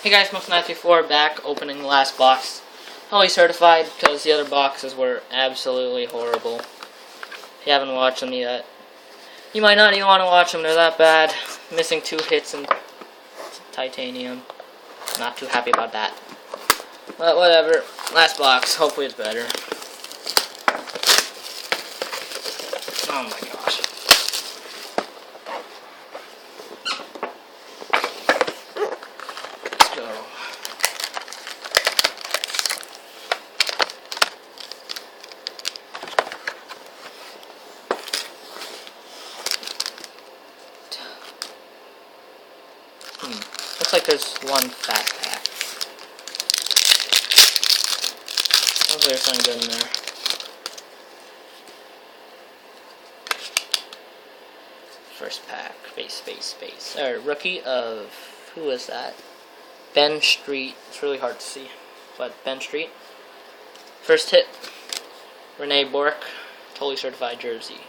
Hey guys, Smoke94 back, opening the last box. Only certified because the other boxes were absolutely horrible. If you haven't watched them yet, you might not even want to watch them, they're that bad. Missing 2 hits in titanium. Not too happy about that. But whatever, last box, hopefully it's better. Oh my gosh. Let's go. Looks like there's one fat pack. Hopefully there's something good in there. First pack, space. Rookie of, who is that? Ben Street. It's really hard to see, but Ben Street. First hit, Renee Bork, totally certified jersey.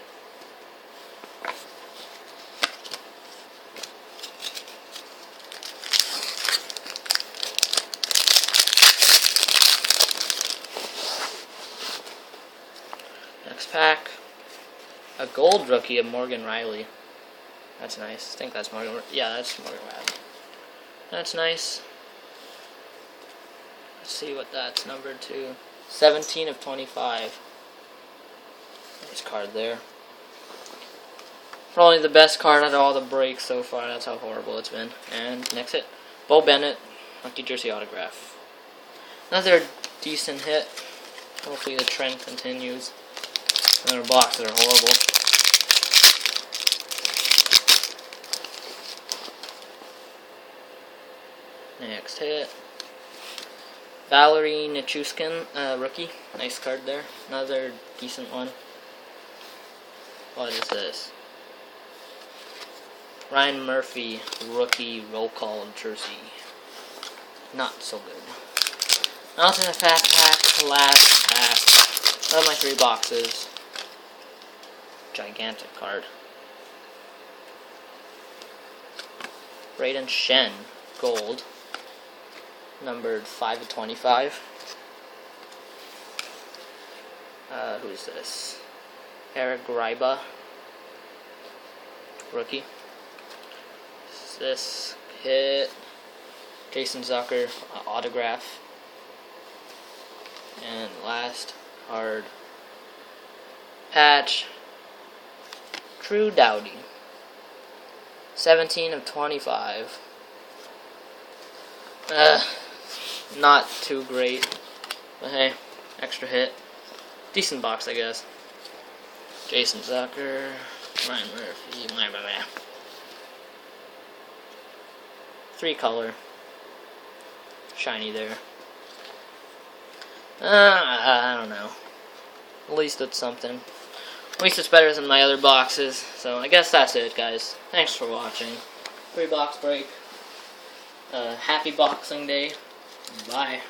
Next pack, a gold rookie of Morgan Riley. That's nice. I think that's Morgan. Yeah, that's Morgan Riley. That's nice. Let's see what that's numbered to. 17 of 25. Nice card there. Probably the best card out of all the breaks so far. That's how horrible it's been. And next hit, Bo Bennett, rookie jersey autograph. Another decent hit. Hopefully the trend continues. Another box that are horrible. Next hit, Valerie Nichushkin, rookie. Nice card there. Another decent one. What is this? Ryan Murphy, rookie roll call jersey. Not so good. Now to the fat pack, last pack. Out of my 3 boxes. Gigantic card. Braden Shen, gold. Numbered 5 of 25. Who's this? Eric Gryba, rookie. This hit, Jason Zucker, autograph. And last card, patch, Drew Doughty, 17 of 25. Not too great, but hey, extra hit. Decent box, I guess. Jason Zucker, Ryan Murphy, blah, blah, blah. 3 color. Shiny there. I don't know. At least it's something. At least it's better than my other boxes. So I guess that's it, guys. Thanks for watching. 3 box break. Happy Boxing Day. Bye.